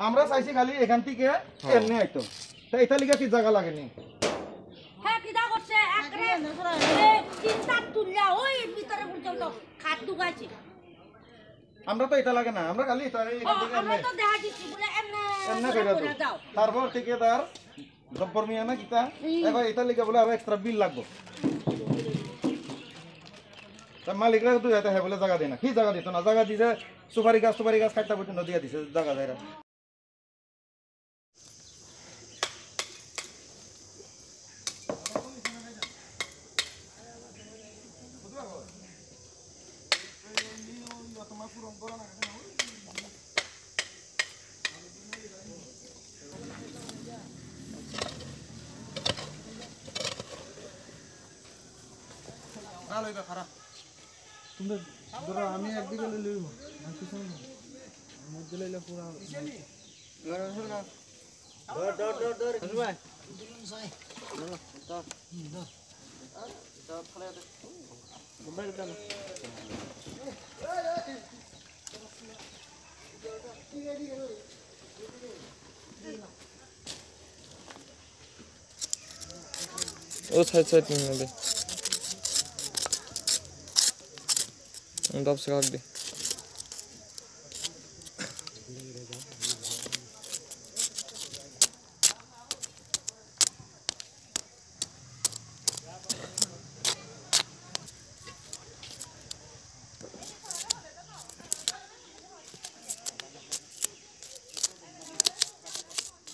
আমরা চাইছি খালি এখান থেকে এমনি আইতো তাই এটা লিগা কি জায়গা লাগেনি হ্যাঁ কিটা করছে একরে চিন্তা তুললা ওই ভিতরে পর্যন্ত খাট ঢুকাইছে আমরা তো এটা লাগে না আমরা খালি এটা এখান থেকে আমরা তো দেখা দিচ্ছি বলে এমনি করে দাও তারপর ঠিকাদার জব্বর মিয়া না কিটা এবার এটা লিগা বলে আরো এক্সট্রা বিল লাগবে তা মালিকরা দুই হাতে হ্যাঁ বলে জায়গা দেয় না কি জায়গা দিত না জায়গা দিছে সুপারি গাছ কাটতে পর্যন্ত দিয়ে দিছে জায়গা দেয় আমি একদিকে লইব মধ্যে লইলে পুরা ও সাইড নিয়ে দে দশ কাট দে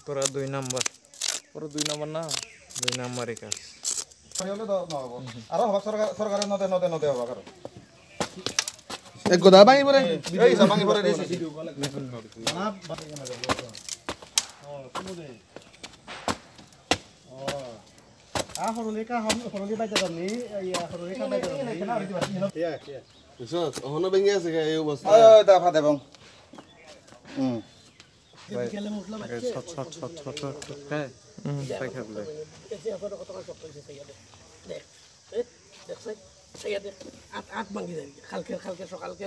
পুরা 2 নাম্বার পুরো 2 নাম্বার না 2 নাম্বারই কাজ আরো হবা সরকারের নদে হবা কারো এক গোদা ভাঙি পরে এই ভাঙি পরে দিছি হরলিকা হরলি বাইতে যাবনি হরলিকা বাইতে যাবনি হনো ভেঙে আছে এই অবস্থা দফা দেবং কেলে মুখলা বাইতে ছোট হ্যাঁ তাই খাবলে এসে কত কত কত সাইয়া দেখ দেখ সাইয়া দেখ আট ভাঙি যাবি খালকে সকালকে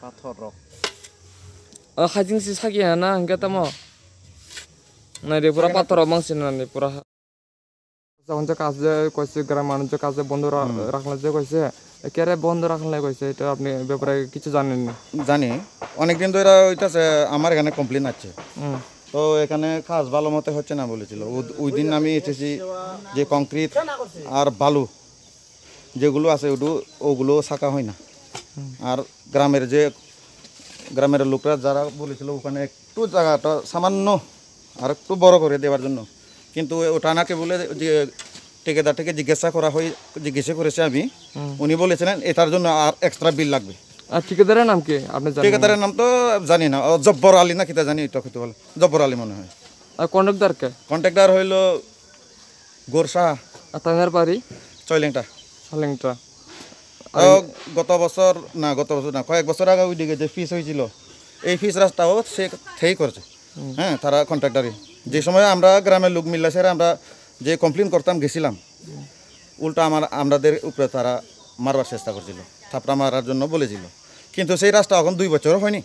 পাথর রক খাইজিংসি সাকিয়া না হংকে তামো নাইরে পুরা পাথর মাংসিন না পুরা যখন যে কাজ যে কইছে গ্রাম মানুষ যে কাজ বন্ধ রাখলে যে কইছে কেরে বন্ধ রাখলে কইছে এটা আপনি ব্যাপারে কিছু জানেন না জানি অনেকদিন ধরে ওইটাছে আমার এখানে কমপ্লেন আছে তো এখানে কাজ ভালো মতো হচ্ছে না বলেছিল ওই দিন আমি এসেছি যে কংক্রিট আর বালু যেগুলো আছে ওগুলো ছাকা হয় না আর গ্রামের লোকরা যারা বলেছিল ওখানে একটু জায়গাটা সামান্য আর একটু বড় করে দেওয়ার জন্য কিন্তু ওটা নাকি বলে যে ঠিকাদার থেকে জিজ্ঞাসা করেছে আমি উনি বলেছিলেন এটার জন্য আর এক্সট্রা বিল লাগবে আর ঠিকাদারের নাম কি আপনি জানেন ঠিকাদারের নাম তো জানি না জব্বর আলী না কিতা জানি এটা কইতে বলে জব্বর আলী মনে হয় আর কন্ট্রাক্টর কে কন্ট্রাক্টর হইল গোরসা আর তাঙ্গার বাড়ি চয়লেংটা সালেংটা গত বছর না কয়েক বছর আগে ওইদিকে যে ফিস হয়েছিল এই ফিস রাস্তাও সে সেই করছে হ্যাঁ তারা কন্ট্রাক্টারই যে সময় আমরা গ্রামের লোক মিল্লাছে আমরা যে কমপ্লেন করতাম গেছিলাম উল্টা আমাদের উপরে তারা মারবার চেষ্টা করছিল থাপড়া মারার জন্য বলেছিল কিন্তু সেই রাস্তা এখন 2 বছরও হয়নি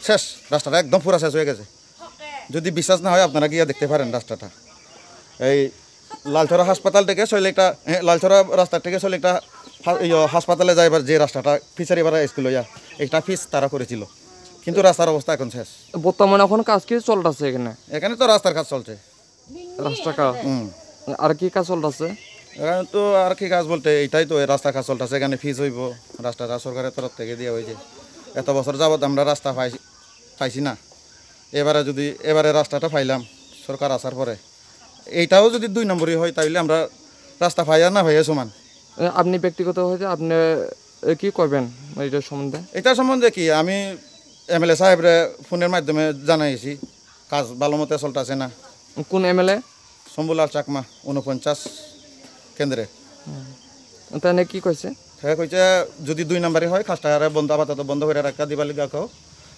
শেষ রাস্তাটা একদম পুরা শেষ হয়ে গেছে যদি বিশ্বাস না হয় আপনারা গিয়ে দেখতে পারেন রাস্তাটা এই লালছড়া হাসপাতাল থেকে লালছড়া রাস্তা থেকে একটা হাসপাতালে যাইবার যে রাস্তাটা ফিচারি পাড়া স্কুল হইয়া একটা ফিস তারা করেছিল কিন্তু রাস্তার অবস্থা এখন শেষ বর্তমানে এখন কাজ কি চলতেছে এখানে তো রাস্তার কাজ চলছে রাস্তা কাজ আর কি কাজ চলতেছে এখানে তো আর কি কাজ বলতে এইটাই তো রাস্তা কাজ চলতেছে এখানে ফিস হইব রাস্তাটা সরকারের তরফ থেকে দেওয়া হয়েছে এত বছর যাবত আমরা রাস্তা পাইছি না এবারে রাস্তাটা পাইলাম সরকার আসার পরে এইটাও যদি 2 নম্বরই হয় তাইলে আমরা রাস্তা পাই আর না পাইয়া সমান আপনি ব্যক্তিগত হইতে আপনি কি করবেন এটার সম্বন্ধে কি আমি এমএলএ সাহেবরে ফোনের মাধ্যমে জানাইছি কাজ ভালো মতো চলতেছে না কোন এমএলএ শম্ভুলাল চাকমা 49 কেন্দ্রে তাই কি কইছে হ্যাঁ কইছে যদি 2 নম্বরই হয় কাজটা আপাতত বন্ধ করে রাখা দিবার লিগা কও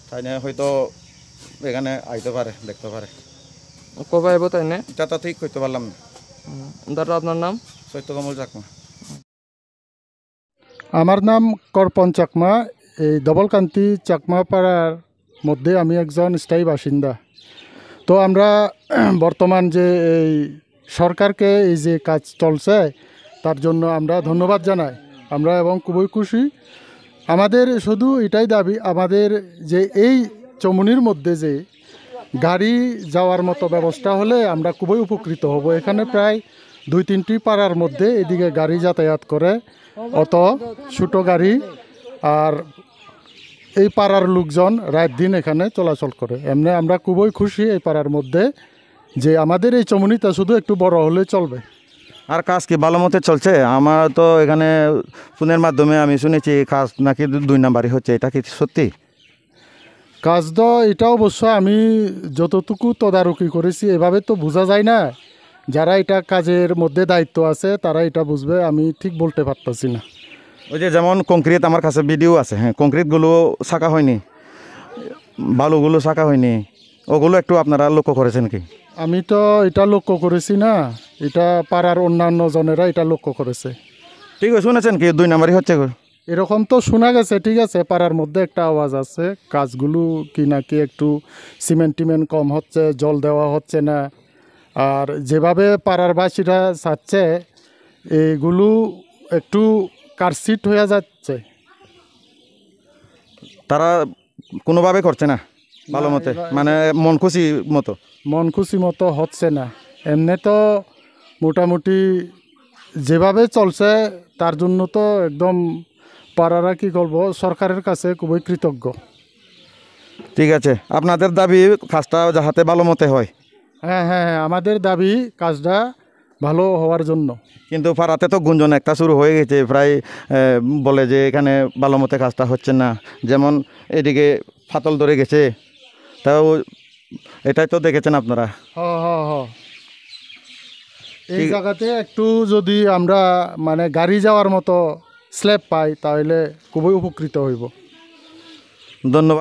তাই না হয়তো এখানে আইতে পারে দেখতে পারে কবে আইব তাই না এটা তো ঠিক কইতে পারলাম না দাদা আপনার নাম সত্যকমল চাকমা আমার নাম করপন চাকমা। এই ডবলকান্তি চাকমা পাড়ার মধ্যে আমি একজন স্থায়ী বাসিন্দা। তো আমরা বর্তমান যে এই সরকারকে এই যে কাজ চলছে তার জন্য আমরা ধন্যবাদ জানাই আমরা, এবং খুবই খুশি। আমাদের শুধু এটাই দাবি, আমাদের যে এই চমুনির মধ্যে যে গাড়ি যাওয়ার মতো ব্যবস্থা হলে আমরা খুবই উপকৃত হব। এখানে প্রায় 2-3টি পাড়ার মধ্যে এদিকে গাড়ি যাতায়াত করে, অত ছোটো গাড়ি, আর এই পাড়ার লোকজন রাত দিন এখানে চলাচল করে। এমনি আমরা খুবই খুশি এই পাড়ার মধ্যে যে আমাদের এই চমুনিটা শুধু একটু বড় হলে চলবে। আর কাজ কি ভালো মতো চলছে? আমার তো এখানে ফোনের মাধ্যমে আমি শুনেছি কাজ নাকি 2 নাম্বারই হচ্ছে, এটা কি সত্যি? কাজ তো এটা অবশ্য আমি যতটুকু তদারকি করেছি এভাবে তো বোঝা যায় না। যারা এটা কাজের মধ্যে দায়িত্ব আছে তারা এটা বুঝবে, আমি ঠিক বলতে পারতেছি না। ওই যে যেমন কংক্রিট, আমার কাছে ভিডিও আছে, হ্যাঁ, কংক্রিটগুলো ছাকা হয়নি, বালুগুলো ছাকা হয়নি, ওগুলো একটু আপনারা লক্ষ্য করেছেন কি? আমি তো এটা লক্ষ্য করেছি না, এটা পাড়ার অন্যান্য জনেরা এটা লক্ষ্য করেছে। ঠিক আছে, শুনেছেন কি 2 নাম্বারই হচ্ছে? এরকম তো শোনা গেছে, ঠিক আছে, পাড়ার মধ্যে একটা আওয়াজ আছে কাজগুলো কি নাকি একটু সিমেন্ট টিমেন্ট কম হচ্ছে, জল দেওয়া হচ্ছে না, আর যেভাবে পাড়ার বাসীরা চাচ্ছে এগুলো একটু কারসিট হয়ে যাচ্ছে। তারা কোনোভাবে করছে না ভালো মতে, মানে মন খুশি মতো? মন খুশি মতো হচ্ছে না। এমনি তো মোটামুটি যেভাবে চলছে তার জন্য তো একদম পাড়ারা কী করবো, সরকারের কাছে খুবই কৃতজ্ঞ। ঠিক আছে, আপনাদের দাবি কাজটা যাহাতে ভালো মতে হয়। হ্যাঁ হ্যাঁ হ্যাঁ, আমাদের দাবি কাজটা ভালো হওয়ার জন্য। কিন্তু পাড়াতে তো গুঞ্জন একটা শুরু হয়ে গেছে, প্রায় বলে যে এখানে ভালো মতে কাজটা হচ্ছে না, যেমন এদিকে ফাটল ধরে গেছে, তাও এটাই তো দেখেছেন আপনারা। হ হ হ এই জায়গাতে একটু যদি আমরা মানে গাড়ি যাওয়ার মতো স্ল্যাব পাই তাহলে খুবই উপকৃত হইব। ধন্যবাদ।